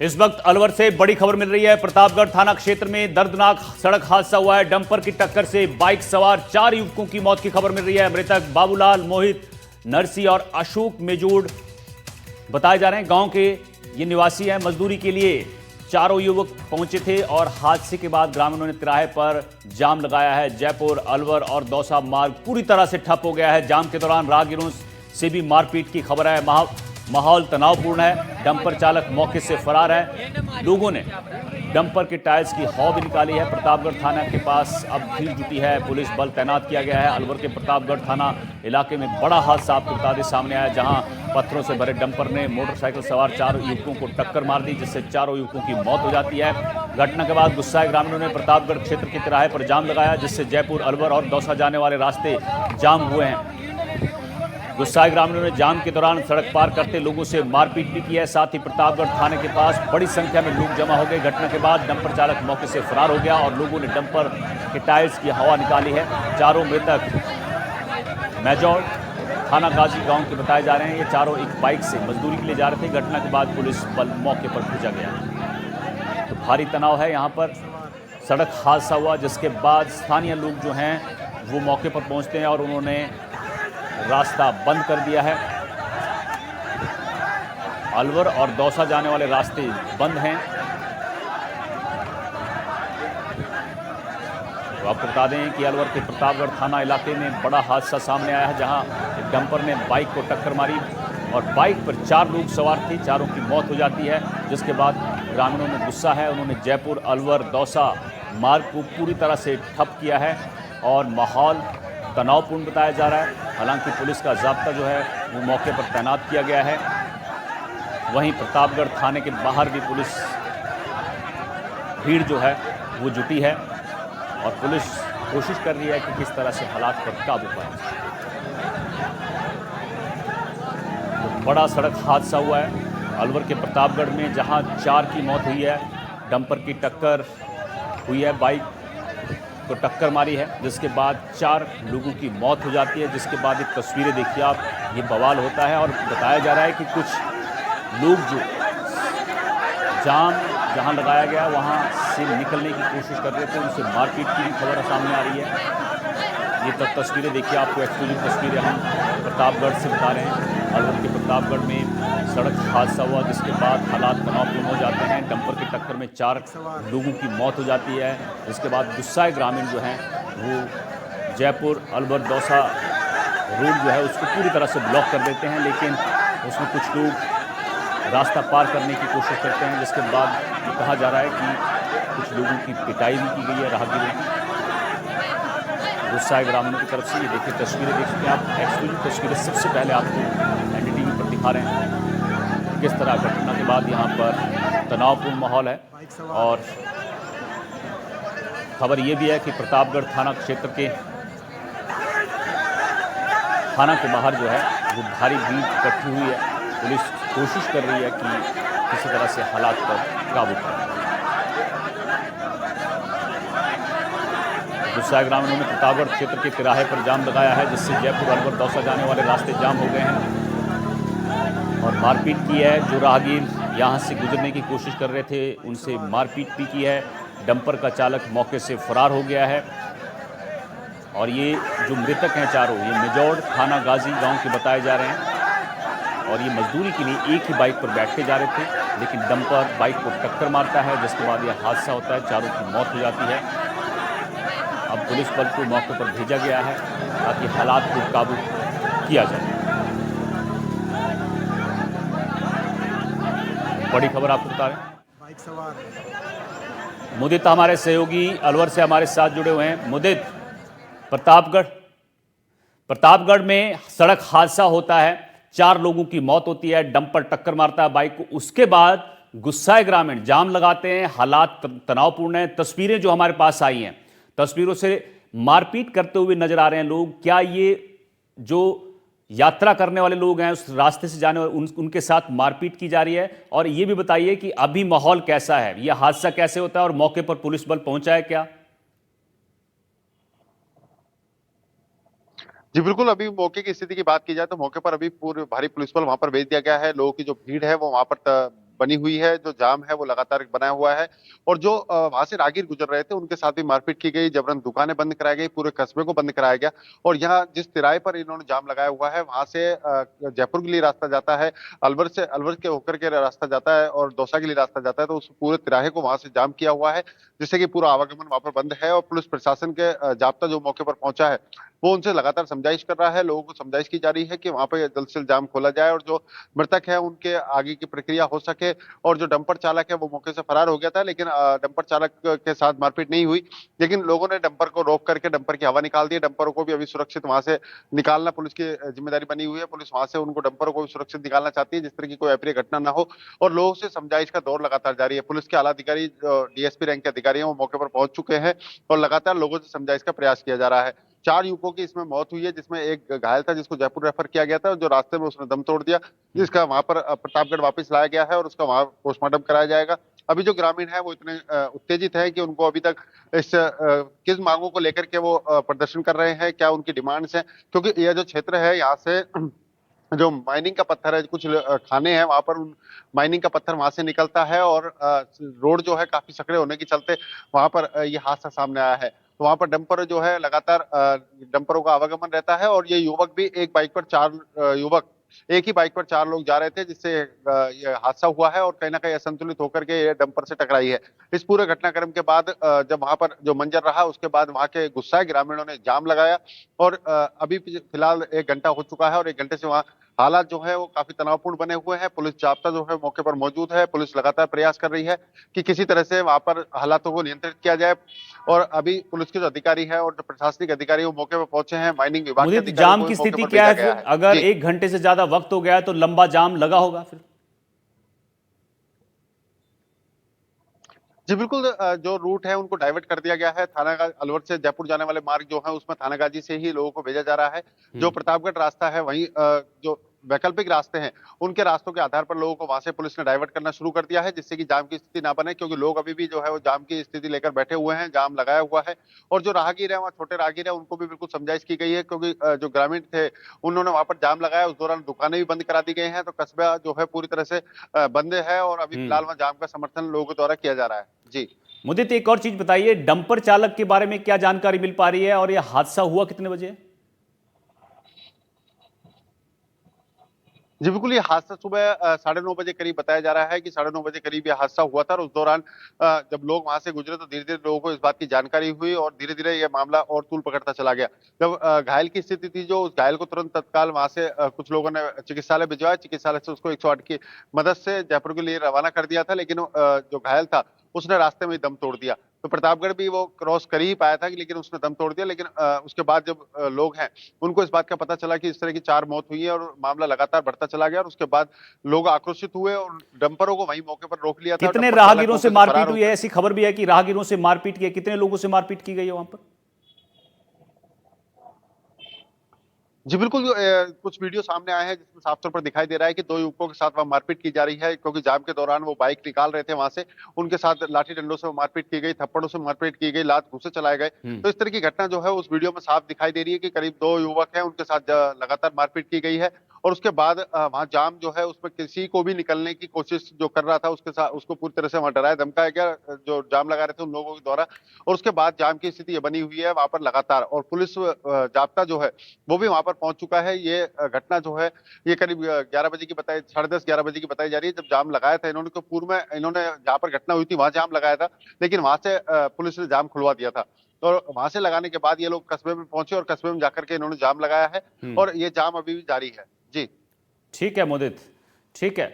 इस वक्त अलवर से बड़ी खबर मिल रही है। प्रतापगढ़ थाना क्षेत्र में दर्दनाक सड़क हादसा हुआ है। डंपर की टक्कर से बाइक सवार 4 युवकों की मौत की खबर मिल रही है। मृतक बाबूलाल, मोहित, नरसी और अशोक मेजूड़ बताए जा रहे हैं। गांव के ये निवासी हैं। मजदूरी के लिए चारों युवक पहुंचे थे और हादसे के बाद ग्रामीणों ने तिराहे पर जाम लगाया है। जयपुर, अलवर और दौसा मार्ग पूरी तरह से ठप हो गया है। जाम के दौरान राहगीरों से भी मारपीट की खबर है। माहौल तनावपूर्ण है। डंपर चालक मौके से फरार है। लोगों ने डंपर के टायर्स की हौ भी निकाली है। प्रतापगढ़ थाना के पास अब भीड़ जुटी है। पुलिस बल तैनात किया गया है। अलवर के प्रतापगढ़ थाना इलाके में बड़ा हादसा आपको बता दें सामने आया, जहां पत्थरों से भरे डंपर ने मोटरसाइकिल सवार 4 युवकों को टक्कर मार दी, जिससे चारों युवकों की मौत हो जाती है। घटना के बाद गुस्साए ग्रामीणों ने प्रतापगढ़ क्षेत्र के तिराहे पर जाम लगाया, जिससे जयपुर, अलवर और दौसा जाने वाले रास्ते जाम हुए हैं। गुस्साए ग्रामीणों ने जाम के दौरान सड़क पार करते लोगों से मारपीट भी की है। साथ ही प्रतापगढ़ थाने के पास बड़ी संख्या में लोग जमा हो गए। घटना के बाद डंपर चालक मौके से फरार हो गया और लोगों ने डंपर के टायर्स की हवा निकाली है। चारों मृतक मेजौर थाना गाजी गांव के बताए जा रहे हैं। ये चारों एक बाइक से मजदूरी के लिए जा रहे थे। घटना के बाद पुलिस बल मौके पर भेजा गया। तो भारी तनाव है यहाँ पर। सड़क हादसा हुआ, जिसके बाद स्थानीय लोग जो हैं वो मौके पर पहुँचते हैं और उन्होंने रास्ता बंद कर दिया है। अलवर और दौसा जाने वाले रास्ते बंद हैं। तो आपको बता दें कि अलवर के प्रतापगढ़ थाना इलाके में बड़ा हादसा सामने आया है, जहां एक डंपर ने बाइक को टक्कर मारी और बाइक पर 4 लोग सवार थे। चारों की मौत हो जाती है, जिसके बाद ग्रामीणों में गुस्सा है। उन्होंने जयपुर, अलवर, दौसा मार्ग को पूरी तरह से ठप किया है और माहौल तनावपूर्ण बताया जा रहा है। हालांकि पुलिस का जाब्ता जो है वो मौके पर तैनात किया गया है। वहीं प्रतापगढ़ थाने के बाहर भी पुलिस भीड़ जो है वो जुटी है और पुलिस कोशिश कर रही है कि किस तरह से हालात पर काबू पाए। तो बड़ा सड़क हादसा हुआ है अलवर के प्रतापगढ़ में, जहां 4 की मौत हुई है। डंपर की टक्कर हुई है, बाइक को टक्कर मारी है, जिसके बाद 4 लोगों की मौत हो जाती है। जिसके बाद एक तस्वीरें देखिए आप, ये बवाल होता है और बताया जा रहा है कि कुछ लोग जो जाम जहां लगाया गया वहां से निकलने की कोशिश कर रहे थे, उनसे मारपीट की भी खबर सामने आ रही है। ये तस्वीरें देखिए, आपको एक्सक्लूसिव तस्वीरें हम प्रतापगढ़ से बता रहे हैं। अलवर के प्रतापगढ़ में सड़क हादसा हुआ, जिसके बाद हालात तनावपूर्ण हो जाते हैं। डंपर की टक्कर में 4 लोगों की मौत हो जाती है। जिसके बाद गुस्साए ग्रामीण जो हैं वो जयपुर, अलवर, दौसा रोड जो है उसको पूरी तरह से ब्लॉक कर देते हैं, लेकिन उसमें कुछ लोग रास्ता पार करने की कोशिश करते हैं। जिसके बाद ये कहा जा रहा है कि कुछ लोगों की पिटाई भी की गई है राहगीरों की, गुस्साए ग्रामीणों की तरफ से। ये देखिए तस्वीरें देख सकते हैं आप, एक्सक्लूसिव तस्वीरें सबसे पहले आपको एनडीटीवी पर दिखा रहे हैं। किस तरह घटना के बाद यहाँ पर तनावपूर्ण माहौल है। और खबर ये भी है कि प्रतापगढ़ थाना क्षेत्र के थाना के बाहर जो है वो भारी भीड़ इकट्ठी हुई है। पुलिस कोशिश कर रही है कि किसी तरह से हालात पर काबू पाए। गुस्साए ग्रामीणों ने प्रतापगढ़ क्षेत्र के तिराहे पर जाम लगाया है, जिससे जयपुर, अलवर, दौसा जाने वाले रास्ते जाम हो गए हैं और मारपीट की है। जो राहगीर यहां से गुजरने की कोशिश कर रहे थे उनसे मारपीट भी की है। डंपर का चालक मौके से फरार हो गया है। और ये जो मृतक हैं चारों, ये मेजौड़ थाना गाजी गांव के बताए जा रहे हैं और ये मजदूरी के लिए एक ही बाइक पर बैठ के जा रहे थे, लेकिन डंपर बाइक को टक्कर मारता है, जिसके बाद यह हादसा होता है। चारों की मौत हो जाती है। अब पुलिस बल को मौके पर भेजा गया है ताकि हालात को काबू किया जाए। बड़ी खबर आपको बता रहे हैं। बाइक सवार मुदित हमारे सहयोगी अलवर से हमारे साथ जुड़े हुए हैं। मुदित, प्रतापगढ़ में सड़क हादसा होता है, 4 लोगों की मौत होती है, डंपर टक्कर मारता है बाइक को, उसके बाद गुस्साए ग्रामीण जाम लगाते हैं, हालात तनावपूर्ण हैं। तस्वीरें जो हमारे पास आई हैं, तस्वीरों से मारपीट करते हुए नजर आ रहे हैं लोग। क्या ये जो यात्रा करने वाले लोग हैं उस रास्ते से जाने वाले उनके साथ मारपीट की जा रही है? और ये भी बताइए कि अभी माहौल कैसा है, यह हादसा कैसे होता है और मौके पर पुलिस बल पहुंचा है क्या? जी बिल्कुल, अभी मौके की स्थिति की बात की जाए तो मौके पर अभी पूरे भारी पुलिस बल वहां पर भेज दिया गया है। लोगों की जो भीड़ है वो वहां पर बनी हुई है, जो जाम है वो लगातार बना हुआ है। और जो वहां से राहगीर गुजर रहे थे उनके साथ भी मारपीट की गई, जबरन दुकानें बंद कराई गई, पूरे कस्बे को बंद कराया गया। और यहाँ जिस तिराहे पर इन्होंने जाम लगाया हुआ है वहां से जयपुर के लिए रास्ता जाता है, अलवर के होकर के रास्ता जाता है और दौसा के लिए रास्ता जाता है, तो उस पूरे तिराहे को वहां से जाम किया हुआ है, जिससे कि पूरा आवागमन वहां पर बंद है। और पुलिस प्रशासन के जाब्ता जो मौके पर पहुंचा है वो उनसे लगातार समझाइश कर रहा है, लोगों को समझाइश की जा रही है कि वहां पर जल्द से जल्द जाम खोला जाए और जो मृतक है उनके आगे की प्रक्रिया हो सके। और जो डंपर चालक है वो मौके से फरार हो गया था, लेकिन डंपर चालक के साथ मारपीट नहीं हुई, लेकिन लोगों ने डंपर को रोक करके डंपर की हवा निकाल दी। डंपरों को भी अभी सुरक्षित वहां से निकालना पुलिस की जिम्मेदारी बनी हुई है। पुलिस वहां से उनको डंपरों को भी सुरक्षित निकालना चाहती है, जिस तरह की कोई अप्रिय घटना ना हो। और लोगों से समझाइश का दौर लगातार जारी है। पुलिस के आला अधिकारी, डीएसपी रैंक के अधिकारी हैं, वो मौके पर पहुंच चुके हैं और लगातार लोगों से समझाइश का प्रयास किया जा रहा है। 4 युवकों की इसमें मौत हुई है, जिसमें एक घायल था जिसको जयपुर रेफर किया गया था, जो रास्ते में उसने दम तोड़ दिया, जिसका वहां पर प्रतापगढ़ वापस लाया गया है और उसका वहां पोस्टमार्टम कराया जाएगा। अभी जो ग्रामीण है वो इतने उत्तेजित है कि उनको अभी तक इस किस मांगों को लेकर के वो प्रदर्शन कर रहे हैं, क्या उनकी डिमांड्स हैं, क्योंकि यह जो क्षेत्र है यहाँ से जो माइनिंग का पत्थर है, कुछ खाने हैं वहां पर, उन माइनिंग का पत्थर वहां से निकलता है और रोड जो है काफी सकड़े होने के चलते वहां पर ये हादसा सामने आया है। तो वहां पर डंपर जो है लगातार डंपरों का आवागमन रहता है और ये युवक भी एक बाइक पर 4 युवक, एक ही बाइक पर 4 लोग जा रहे थे, जिससे ये हादसा हुआ है और कहीं ना कहीं असंतुलित होकर के ये डंपर से टकराई है। इस पूरे घटनाक्रम के बाद जब वहां पर जो मंजर रहा उसके बाद वहां के गुस्साए ग्रामीणों ने जाम लगाया और अभी फिलहाल 1 घंटा हो चुका है और 1 घंटे से वहां हालात जो है वो काफी तनावपूर्ण बने हुए हैं। पुलिस जाब्ता जो है मौके पर मौजूद है। पुलिस लगातार प्रयास कर रही है कि किसी तरह से वहां पर हालातों को नियंत्रित किया जाए। और अभी पुलिस के जो अधिकारी है और जो प्रशासनिक अधिकारी वो मौके पर पहुंचे हैं, माइनिंग विभाग के मुझे अधिकारियों जाम को भी की मौके स्थिति पर क्या भेजा है गया फिर? है। अगर जी। 1 घंटे से ज्यादा वक्त हो गया है तो लंबा जाम लगा होगा फिर? जी बिल्कुल, जो रूट है उनको डाइवर्ट कर दिया गया है। अलवर से जयपुर जाने वाले मार्ग जो है उसमें थानागाजी से ही लोगों को भेजा जा रहा है। जो हम्म। प्रतापगढ़ रास्ता है वहीं जो वैकल्पिक रास्ते हैं उनके रास्तों के आधार पर लोगों को वहां से पुलिस ने डाइवर्ट करना शुरू कर दिया है, जिससे कि जाम की स्थिति ना बने, क्योंकि लोग अभी भी जो है वो जाम की स्थिति लेकर बैठे हुए हैं, जाम लगाया हुआ है। और जो राहगीर है वहाँ छोटे राहगीर है उनको भी बिल्कुल समझाइश की गई है, क्योंकि जो ग्रामीण थे उन्होंने वहां पर जाम लगाया, उस दौरान दुकानें भी बंद करा दी गई हैं, तो कस्बा जो है पूरी तरह से बंद है और अभी हम्म। फिलहाल वहाँ जाम का समर्थन लोगों के द्वारा किया जा रहा है। जी। मुझे तो एक और चीज बताइए, डंपर चालक के बारे में क्या जानकारी मिल पा रही है और यह हादसा हुआ कितने बजे? जी बिल्कुल, ये हादसा सुबह 9:30 बजे करीब बताया जा रहा है कि 9:30 बजे करीब ये हादसा हुआ था और उस दौरान जब लोग वहां से गुजरे तो धीरे-धीरे लोगों को इस बात की जानकारी हुई और धीरे-धीरे ये मामला और तूल पकड़ता चला गया। जब घायल की स्थिति थी, जो उस घायल को तुरंत तत्काल वहां से कुछ लोगों ने चिकित्सालय भिजवाया, चिकित्सालय से उसको 108 की मदद से जयपुर के लिए रवाना कर दिया था, लेकिन जो घायल था उसने रास्ते में ही दम तोड़ दिया। तो प्रतापगढ़ भी वो क्रॉस कर ही पाया था, लेकिन उसने दम तोड़ दिया। लेकिन उसके बाद जब लोग हैं उनको इस बात का पता चला कि इस तरह की 4 मौत हुई है और मामला लगातार बढ़ता चला गया और उसके बाद लोग आक्रोशित हुए और डंपरों को वहीं मौके पर रोक लिया था। कितने डंपर चालक राहगीरों से मौके से फरार मारपीट हो हुई है? गया। ऐसी खबर भी है कि राहगीरों से मारपीट की है। कितने लोगों से मारपीट की गई है वहां पर? जी बिल्कुल, कुछ वीडियो सामने आए हैं जिसमें साफ तौर पर दिखाई दे रहा है कि 2 युवकों के साथ वहां मारपीट की जा रही है, क्योंकि जाम के दौरान वो बाइक निकाल रहे थे वहां से, उनके साथ लाठी डंडों से मारपीट की गई, थप्पड़ों से मारपीट की गई, लात घूंसे चलाए गए। हम्म। तो इस तरह की घटना जो है उस वीडियो में साफ दिखाई दे रही है कि करीब 2 युवक हैं, उनके साथ लगातार मारपीट की गई है। और उसके बाद वहां जाम जो है उसमें किसी को भी निकलने की कोशिश जो कर रहा था उसके साथ उसको पूरी तरह से वहां डराया धमकाया गया, जो जाम लगा रहे थे उन लोगों के द्वारा। और उसके बाद जाम की स्थिति ये बनी हुई है वहां पर लगातार, और पुलिस जाब्ता जो है वो भी वहां पर पहुंच चुका है। ये घटना जो है ये करीब 11 बजे की बताई, 10:30-11 बजे की बताई जा रही है, जब जाम लगाया था इन्होंने। तो पूर्व में इन्होंने जहां पर घटना हुई थी वहां जाम लगाया था, लेकिन वहां से पुलिस ने जाम खुलवा दिया था। और वहां से लगाने के बाद ये लोग कस्बे में पहुंचे और कस्बे में जाकर के इन्होंने जाम लगाया है हम्म। और ये जाम अभी भी जारी है। जी। ठीक है मुदित, ठीक है।